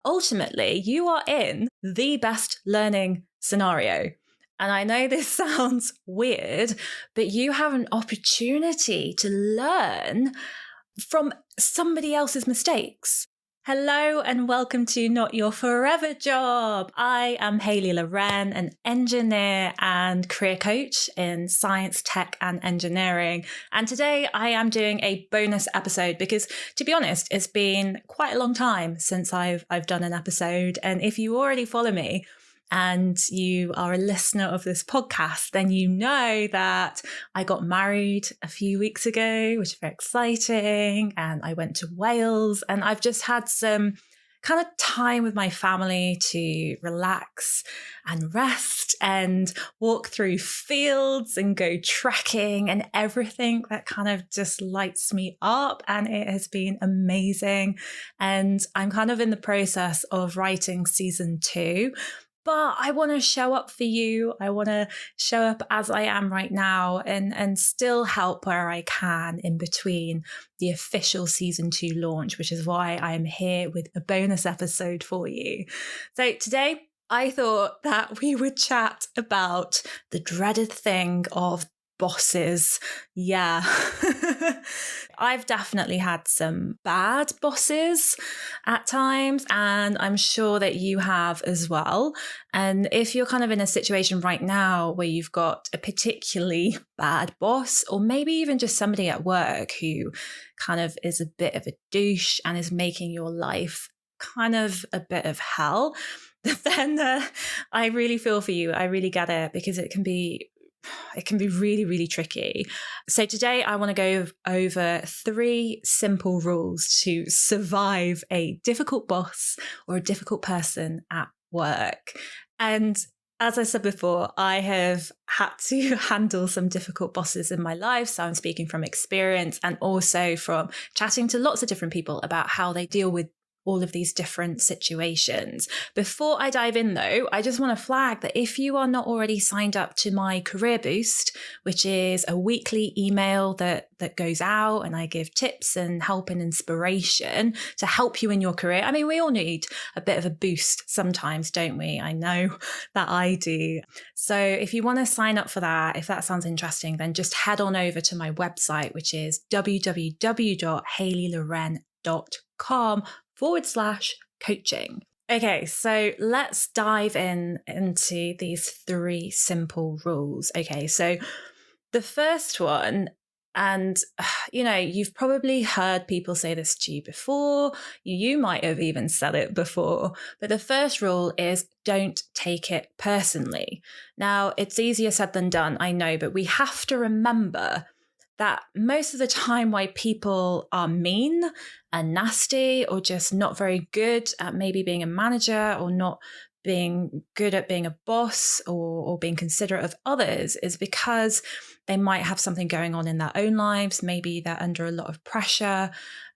ultimately you are in the best learning scenario. And I know this sounds weird, but you have an opportunity to learn from somebody else's mistakes. Hello and welcome to Not Your Forever Job. I am Hayley LOREN, an engineer and career coach in science, tech and engineering. And today I am doing a bonus episode because, to be honest, it's been quite a long time since I've done an episode. And if you already follow me, and you are a listener of this podcast, then you know that I got married a few weeks ago, which is very exciting. And I went to Wales and I've just had some kind of time with my family to relax and rest and walk through fields and go trekking and everything that kind of just lights me up. And it has been amazing. And I'm kind of in the process of writing season 2. But I want to show up for you. I want to show up as I am right now and still help where I can in between the official season 2 launch, which is why I am here with a bonus episode for you. So today I thought that we would chat about the dreaded thing of bosses. Yeah. I've definitely had some bad bosses at times, and I'm sure that you have as well. And if you're kind of in a situation right now where you've got a particularly bad boss, or maybe even just somebody at work who kind of is a bit of a douche and is making your life kind of a bit of hell, then I really feel for you. I really get it, because it can be really, really tricky. So today I want to go over 3 simple rules to survive a difficult boss or a difficult person at work. And as I said before, I have had to handle some difficult bosses in my life. So I'm speaking from experience and also from chatting to lots of different people about how they deal with all of these different situations. Before I dive in though, I just want to flag that if you are not already signed up to my Career Boost, which is a weekly email that goes out and I give tips and help and inspiration to help you in your career. I mean, we all need a bit of a boost sometimes, don't we? I know that I do. So if you want to sign up for that, if that sounds interesting, then just head on over to my website, which is www.hayleyloren.com/coaching. Okay, so let's dive into these 3 simple rules. Okay, so the first one, and you've probably heard people say this to you before, you might have even said it before, but the first rule is don't take it personally. Now, it's easier said than done, I know, but we have to remember that most of the time why people are mean and nasty or just not very good at maybe being a manager or not being good at being a boss or being considerate of others is because they might have something going on in their own lives. Maybe they're under a lot of pressure.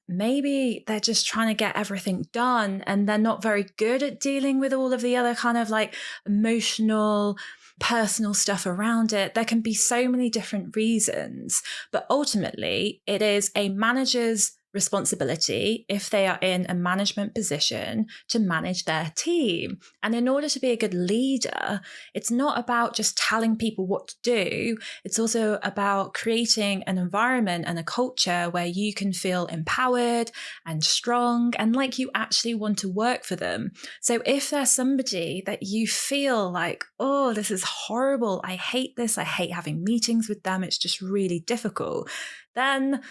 Maybe they're just trying to get everything done and they're not very good at dealing with all of the other kind of like emotional, personal stuff around it. There can be so many different reasons, but ultimately it is a manager's responsibility, if they are in a management position, to manage their team. And in order to be a good leader, it's not about just telling people what to do. It's also about creating an environment and a culture where you can feel empowered and strong and like you actually want to work for them. So if there's somebody that you feel like, oh, this is horrible, I hate this, I hate having meetings with them, it's just really difficult, then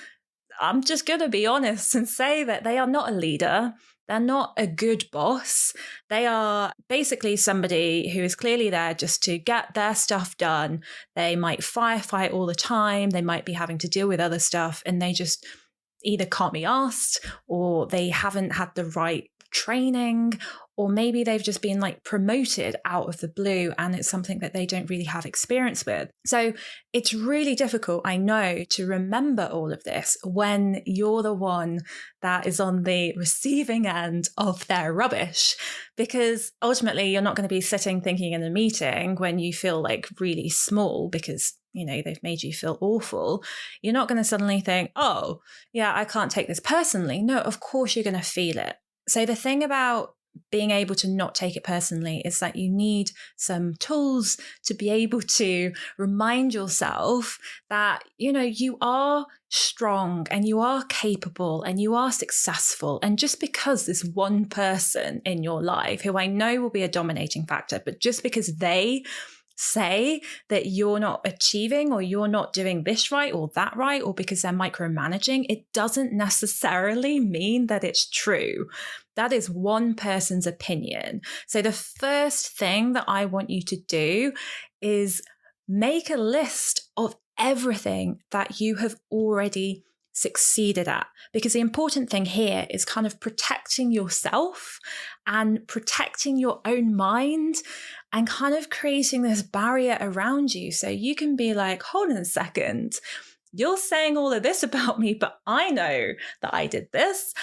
I'm just going to be honest and say that they are not a leader. They're not a good boss. They are basically somebody who is clearly there just to get their stuff done. They might firefight all the time. They might be having to deal with other stuff and they just either can't be asked or they haven't had the right training, or maybe they've just been like promoted out of the blue and it's something that they don't really have experience with. So it's really difficult, I know, to remember all of this when you're the one that is on the receiving end of their rubbish, because ultimately you're not going to be sitting thinking in a meeting when you feel like really small because they've made you feel awful. You're not going to suddenly think, oh, yeah, I can't take this personally. No, of course you're going to feel it. So the thing about being able to not take it personally is that you need some tools to be able to remind yourself that, you are strong and you are capable and you are successful. And just because this one person in your life, who I know will be a dominating factor, but just because they say that you're not achieving or you're not doing this right or that right, or because they're micromanaging, it doesn't necessarily mean that it's true. That is one person's opinion. So the first thing that I want you to do is make a list of everything that you have already succeeded at, because the important thing here is kind of protecting yourself and protecting your own mind and kind of creating this barrier around you. So you can be like, hold on a second, you're saying all of this about me, but I know that I did this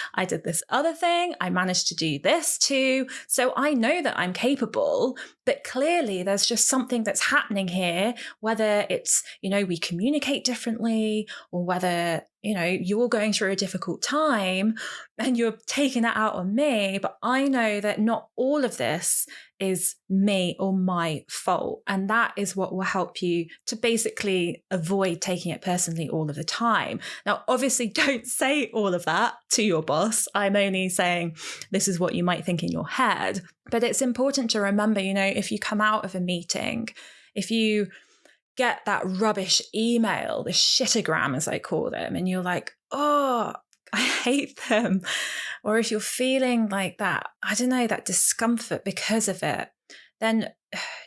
other thing, I managed to do this too. So I know that I'm capable, but clearly there's just something that's happening here, whether it's, we communicate differently, or whether, you're going through a difficult time and you're taking that out on me. But I know that not all of this is me or my fault. And that is what will help you to basically avoid taking it personally all of the time. Now, obviously, don't say all of that to your boss. I'm only saying this is what you might think in your head. But it's important to remember, if you come out of a meeting, if you get that rubbish email, the shitogram as I call them, and you're like, oh, I hate them. Or if you're feeling like that, I don't know, that discomfort because of it, then,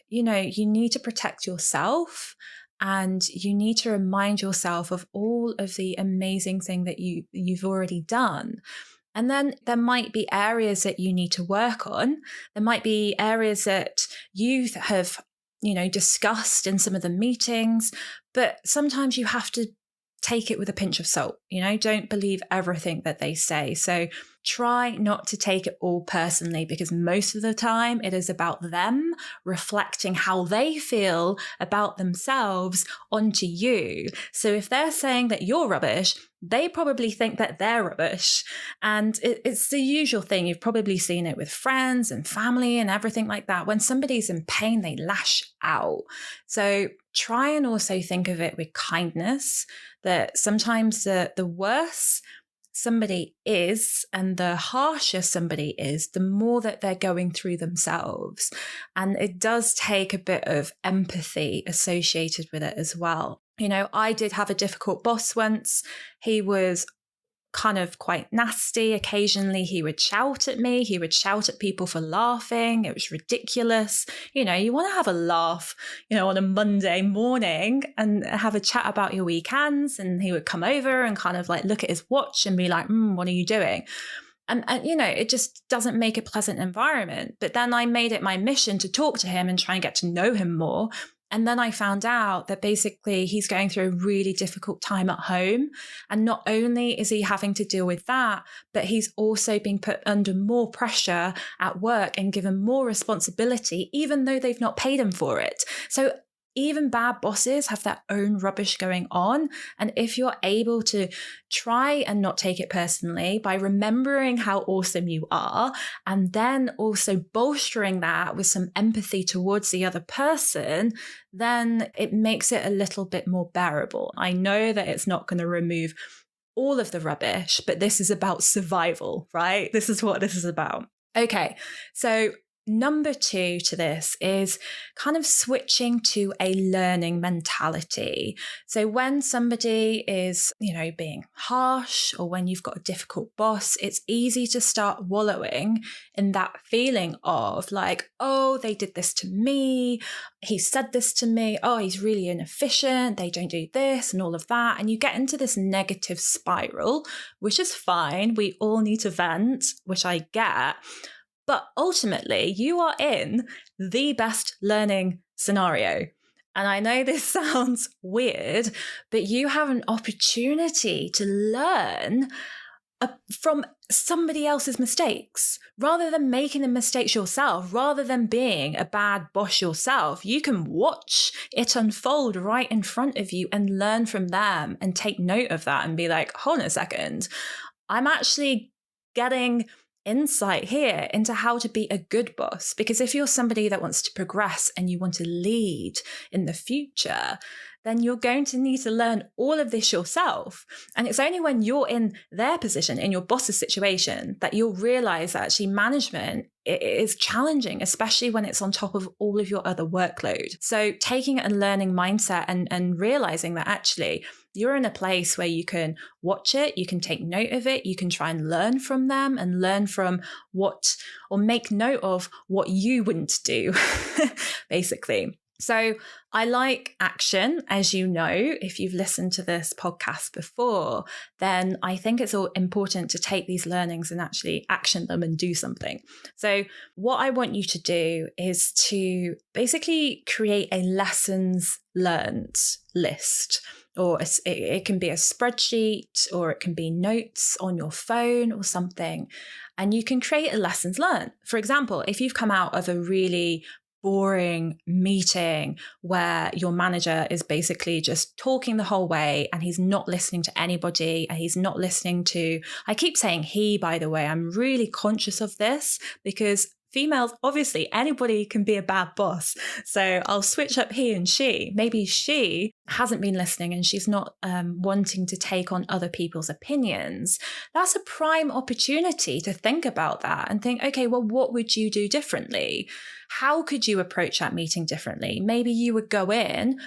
you need to protect yourself and you need to remind yourself of all of the amazing thing that you've already done. And then there might be areas that you need to work on. There might be areas that you have, discussed in some of the meetings, but sometimes you have to take it with a pinch of salt. Don't believe everything that they say. So try not to take it all personally, because most of the time it is about them reflecting how they feel about themselves onto you. So if they're saying that you're rubbish, they probably think that they're rubbish. And it's the usual thing. You've probably seen it with friends and family and everything like that. When somebody's in pain, they lash out. So try and also think of it with kindness, that sometimes the worse somebody is and the harsher somebody is, the more that they're going through themselves. And it does take a bit of empathy associated with it as well. I did have a difficult boss once. He was kind of quite nasty. Occasionally he would shout at me. He would shout at people for laughing. It was ridiculous. You want to have a laugh, on a Monday morning and have a chat about your weekends. And he would come over and kind of like look at his watch and be like, what are you doing? And it just doesn't make a pleasant environment. But then I made it my mission to talk to him and try and get to know him more. And then I found out that basically he's going through a really difficult time at home. And not only is he having to deal with that, but he's also being put under more pressure at work and given more responsibility, even though they've not paid him for it. So even bad bosses have their own rubbish going on. And if you're able to try and not take it personally by remembering how awesome you are, and then also bolstering that with some empathy towards the other person, then it makes it a little bit more bearable. I know that it's not going to remove all of the rubbish, but this is about survival, right? This is what this is about. Okay, so number 2 to this is kind of switching to a learning mentality. So when somebody is, being harsh, or when you've got a difficult boss, it's easy to start wallowing in that feeling of like, oh, they did this to me. He said this to me. Oh, he's really inefficient. They don't do this and all of that. And you get into this negative spiral, which is fine. We all need to vent, which I get. But ultimately, you are in the best learning scenario. And I know this sounds weird, but you have an opportunity to learn from somebody else's mistakes. Rather than making the mistakes yourself, rather than being a bad boss yourself, you can watch it unfold right in front of you and learn from them and take note of that and be like, hold on a second, I'm actually getting insight here into how to be a good boss. Because if you're somebody that wants to progress and you want to lead in the future, then you're going to need to learn all of this yourself. And it's only when you're in their position, in your boss's situation, that you'll realize that actually management is challenging, especially when it's on top of all of your other workload. So taking a learning mindset and realizing that actually you're in a place where you can watch it, you can take note of it, you can try and learn from them and learn from what, or make note of what you wouldn't do, basically. So I like action, as you know, if you've listened to this podcast before, then I think it's all important to take these learnings and actually action them and do something. So what I want you to do is to basically create a lessons learned list. Or it can be a spreadsheet, or it can be notes on your phone or something. And you can create a lessons learned. For example, if you've come out of a really boring meeting where your manager is basically just talking the whole way and he's not listening to anybody, and he's not listening to, I keep saying he, by the way, I'm really conscious of this because females, obviously anybody can be a bad boss. So I'll switch up he and she. Maybe she hasn't been listening and she's not wanting to take on other people's opinions. That's a prime opportunity to think about that and think, okay, well, what would you do differently? How could you approach that meeting differently? Maybe you would go in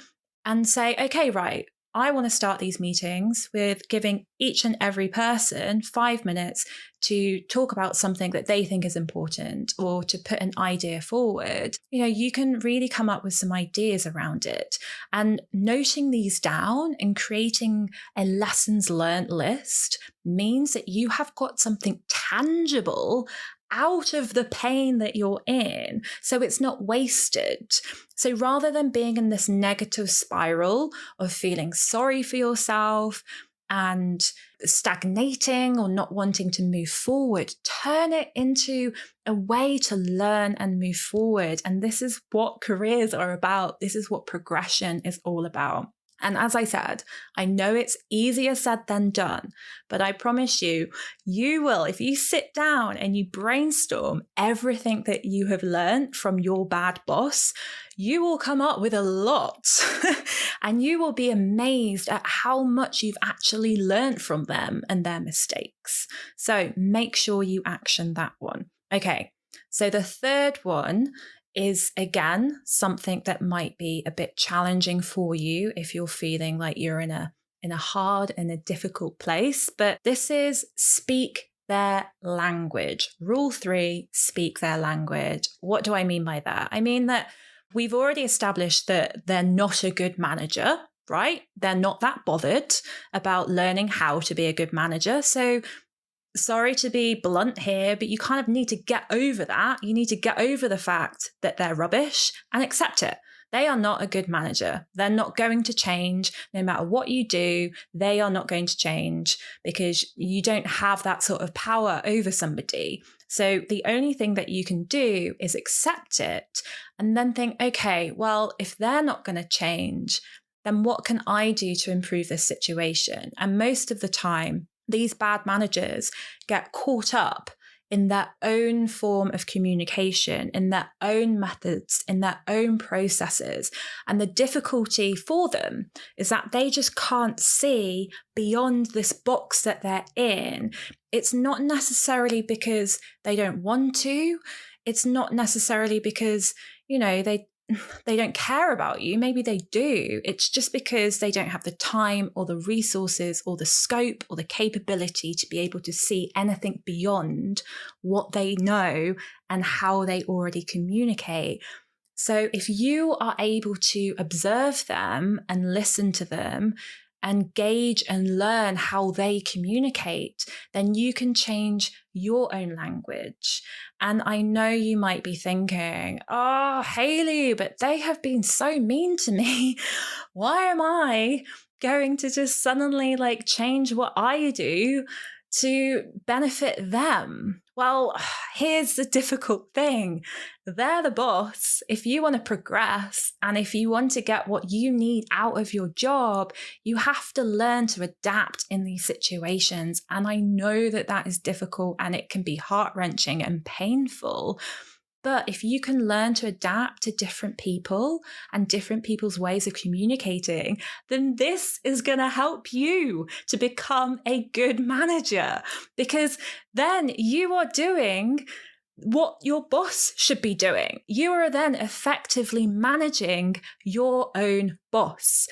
and say, okay, right, I want to start these meetings with giving each and every person 5 minutes to talk about something that they think is important, or to put an idea forward. You know, you can really come up with some ideas around it, and noting these down and creating a lessons learned list means that you have got something tangible out of the pain that you're in, so it's not wasted. So rather than being in this negative spiral of feeling sorry for yourself and stagnating or not wanting to move forward, turn it into a way to learn and move forward. And this is what careers are about. This is what progression is all about. And as I said, I know it's easier said than done, but I promise you, you will, if you sit down and you brainstorm everything that you have learned from your bad boss, you will come up with a lot and you will be amazed at how much you've actually learned from them and their mistakes. So make sure you action that one. Okay, so the third one is, again, something that might be a bit challenging for you if you're feeling like you're in a hard and a difficult place. But this is speak their language. Rule 3, speak their language. What do I mean by that? I mean that we've already established that they're not a good manager, right? They're not that bothered about learning how to be a good manager. So sorry to be blunt here, but you kind of need to get over that. You need to get over the fact that they're rubbish and accept it. They are not a good manager. They're not going to change. No matter what you do, they are not going to change because you don't have that sort of power over somebody. So the only thing that you can do is accept it and then think, okay, well, if they're not going to change, then what can I do to improve this situation? And most of the time, these bad managers get caught up in their own form of communication, in their own methods, in their own processes. And the difficulty for them is that they just can't see beyond this box that they're in. It's not necessarily because they don't want to. It's not necessarily because, you know, they don't care about you. Maybe they do. It's just because they don't have the time or the resources or the scope or the capability to be able to see anything beyond what they know and how they already communicate. So if you are able to observe them and listen to them and gauge and learn how they communicate, then you can change your own language. And I know you might be thinking, oh, Hayley, but they have been so mean to me. Why am I going to just suddenly change what I do to benefit them? Well, here's the difficult thing. They're the boss. If you want to progress and if you want to get what you need out of your job, you have to learn to adapt in these situations. And I know that that is difficult and it can be heart-wrenching and painful. But if you can learn to adapt to different people and different people's ways of communicating, then this is going to help you to become a good manager, because then you are doing what your boss should be doing. You are then effectively managing your own boss.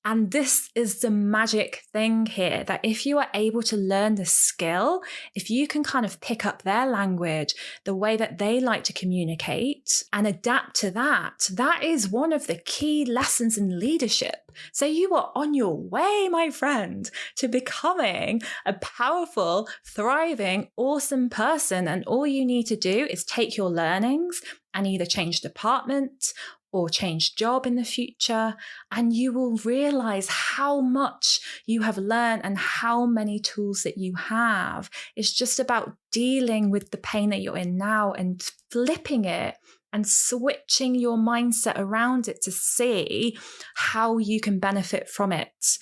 And this is the magic thing here, that if you are able to learn the skill, if you can kind of pick up their language, the way that they like to communicate and adapt to that, that is one of the key lessons in leadership. So you are on your way, my friend, to becoming a powerful, thriving, awesome person. And all you need to do is take your learnings and either change department or change job in the future, and you will realize how much you have learned and how many tools that you have. It's just about dealing with the pain that you're in now and flipping it and switching your mindset around it to see how you can benefit from it.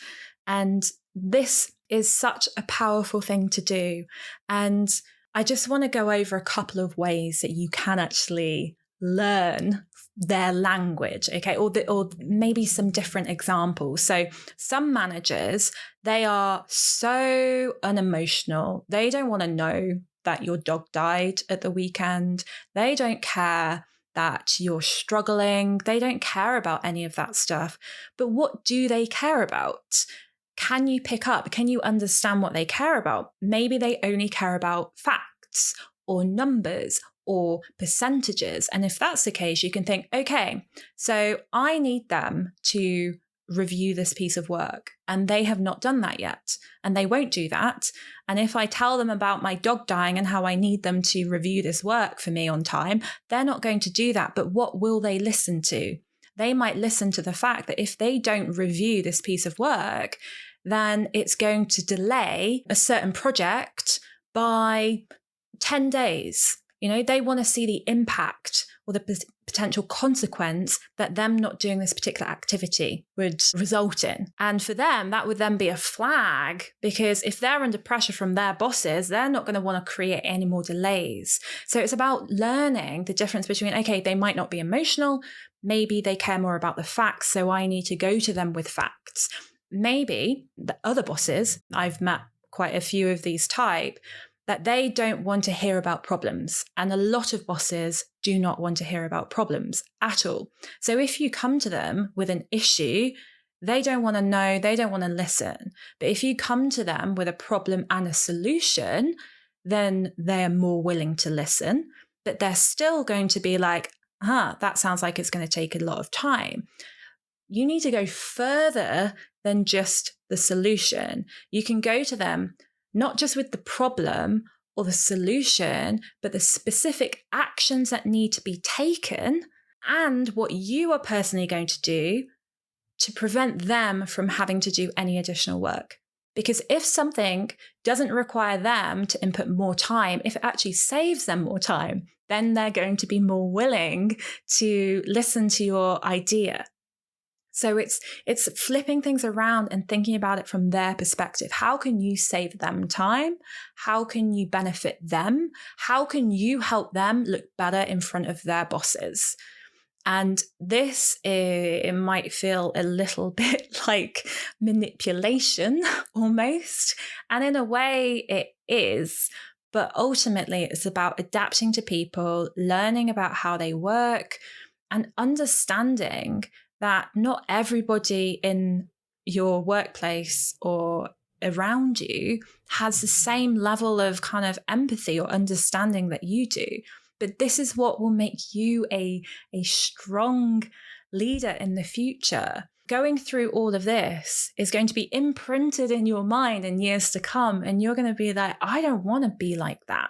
And this is such a powerful thing to do. And I just want to go over a couple of ways that you can actually learn their language, okay, or maybe some different examples. So some managers, they are so unemotional. They don't want to know that your dog died at the weekend. They don't care that you're struggling. They don't care about any of that stuff. But what do they care about? Can you pick up? Can you understand what they care about? Maybe they only care about facts or numbers or percentages. And if that's the case, you can think, okay, so I need them to review this piece of work, and they have not done that yet, and they won't do that. And if I tell them about my dog dying and how I need them to review this work for me on time, they're not going to do that. But what will they listen to? They might listen to the fact that if they don't review this piece of work, then it's going to delay a certain project by 10 days. You know, they want to see the impact or the potential consequence that them not doing this particular activity would result in. And for them, that would then be a flag, because if they're under pressure from their bosses, they're not going to want to create any more delays. So it's about learning the difference between, okay, they might not be emotional. Maybe they care more about the facts. So I need to go to them with facts. Maybe the other bosses, I've met quite a few of these type, that they don't want to hear about problems. And a lot of bosses do not want to hear about problems at all. So if you come to them with an issue, they don't want to know, they don't want to listen. But if you come to them with a problem and a solution, then they're more willing to listen. But they're still going to be like, that sounds like it's going to take a lot of time. You need to go further than just the solution. You can go to them not just with the problem or the solution, but the specific actions that need to be taken and what you are personally going to do to prevent them from having to do any additional work. Because if something doesn't require them to input more time, if it actually saves them more time, then they're going to be more willing to listen to your idea. So it's flipping things around and thinking about it from their perspective. How can you save them time? How can you benefit them? How can you help them look better in front of their bosses? And this, it might feel a little bit like manipulation almost. And in a way it is, but ultimately it's about adapting to people, learning about how they work, and understanding that not everybody in your workplace or around you has the same level of kind of empathy or understanding that you do. But this is what will make you a strong leader in the future. Going through all of this is going to be imprinted in your mind in years to come. And you're going to be like, I don't want to be like that.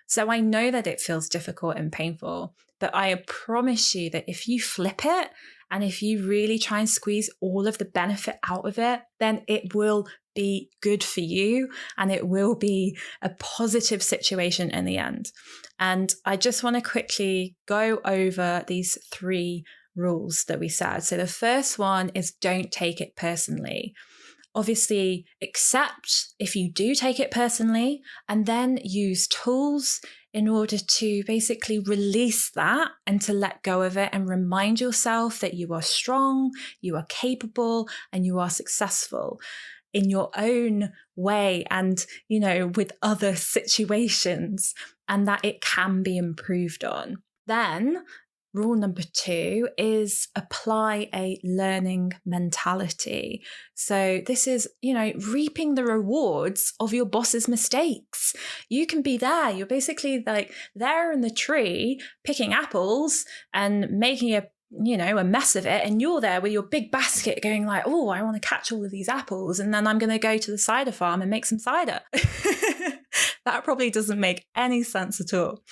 So I know that it feels difficult and painful, but I promise you that if you flip it, and if you really try and squeeze all of the benefit out of it, then it will be good for you and it will be a positive situation in the end. And I just want to quickly go over these 3 rules that we said. So the first one is don't take it personally. Obviously, accept if you do take it personally, and then use tools in order to basically release that and to let go of it and remind yourself that you are strong, you are capable, and you are successful in your own way and, with other situations, and that it can be improved on. Then rule number 2 is apply a learning mentality. So this is, reaping the rewards of your boss's mistakes. You can be there. You're basically like there in the tree picking apples and making a mess of it. And you're there with your big basket going like, oh, I want to catch all of these apples. And then I'm going to go to the cider farm and make some cider. That probably doesn't make any sense at all.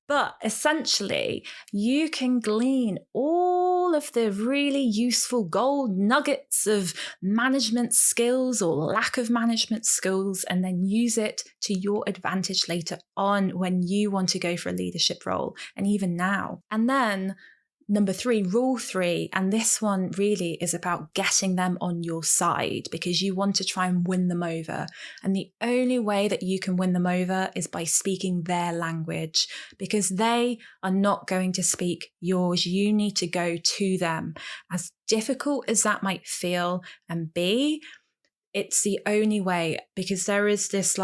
But essentially, you can glean all of the really useful gold nuggets of management skills or lack of management skills, and then use it to your advantage later on when you want to go for a leadership role, and even now. And then number 3, rule 3, and this one really is about getting them on your side because you want to try and win them over. And the only way that you can win them over is by speaking their language, because they are not going to speak yours. You need to go to them. As difficult as that might feel and be, it's the only way, because there is this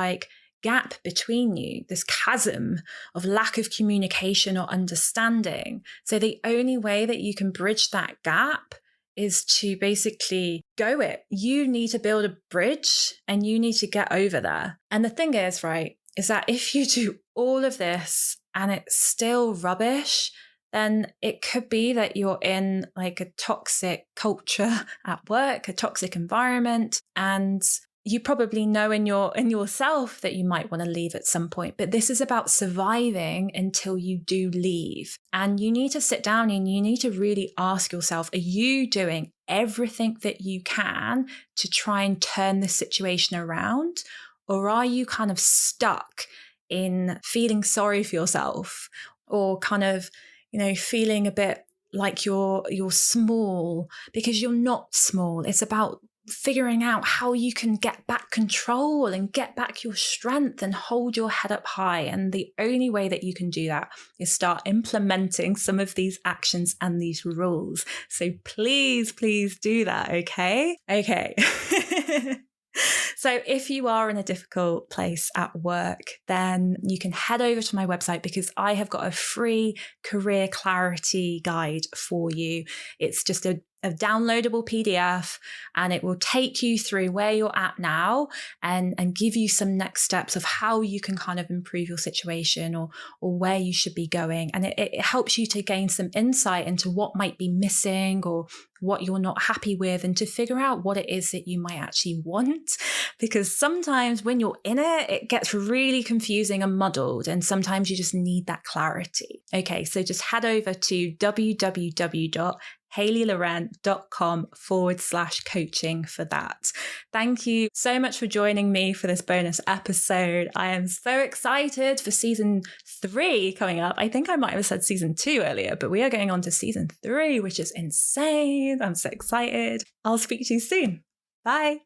gap between you, this chasm of lack of communication or understanding. So the only way that you can bridge that gap is to basically go it. You need to build a bridge and you need to get over there. And the thing is, right, is that if you do all of this and it's still rubbish, then it could be that you're in a toxic culture at work, a toxic environment, and you probably know in yourself that you might want to leave at some point, but this is about surviving until you do leave. And you need to sit down and you need to really ask yourself, are you doing everything that you can to try and turn this situation around? Or are you kind of stuck in feeling sorry for yourself, or kind of, feeling a bit like you're small, because you're not small. It's about figuring out how you can get back control and get back your strength and hold your head up high. And the only way that you can do that is start implementing some of these actions and these rules. So please do that, okay? Okay. So if you are in a difficult place at work, then you can head over to my website, because I have got a free career clarity guide for you. It's just a downloadable PDF, and it will take you through where you're at now and give you some next steps of how you can kind of improve your situation or where you should be going. And it helps you to gain some insight into what might be missing or what you're not happy with, and to figure out what it is that you might actually want. Because sometimes when you're in it, it gets really confusing and muddled, and sometimes you just need that clarity. Okay, so just head over to www.hayleyloren.com/coaching for that. Thank you so much for joining me for this bonus episode. I am so excited for season 3 coming up. I think I might have said season 2 earlier, but we are going on to season 3, which is insane. I'm so excited. I'll speak to you soon. Bye.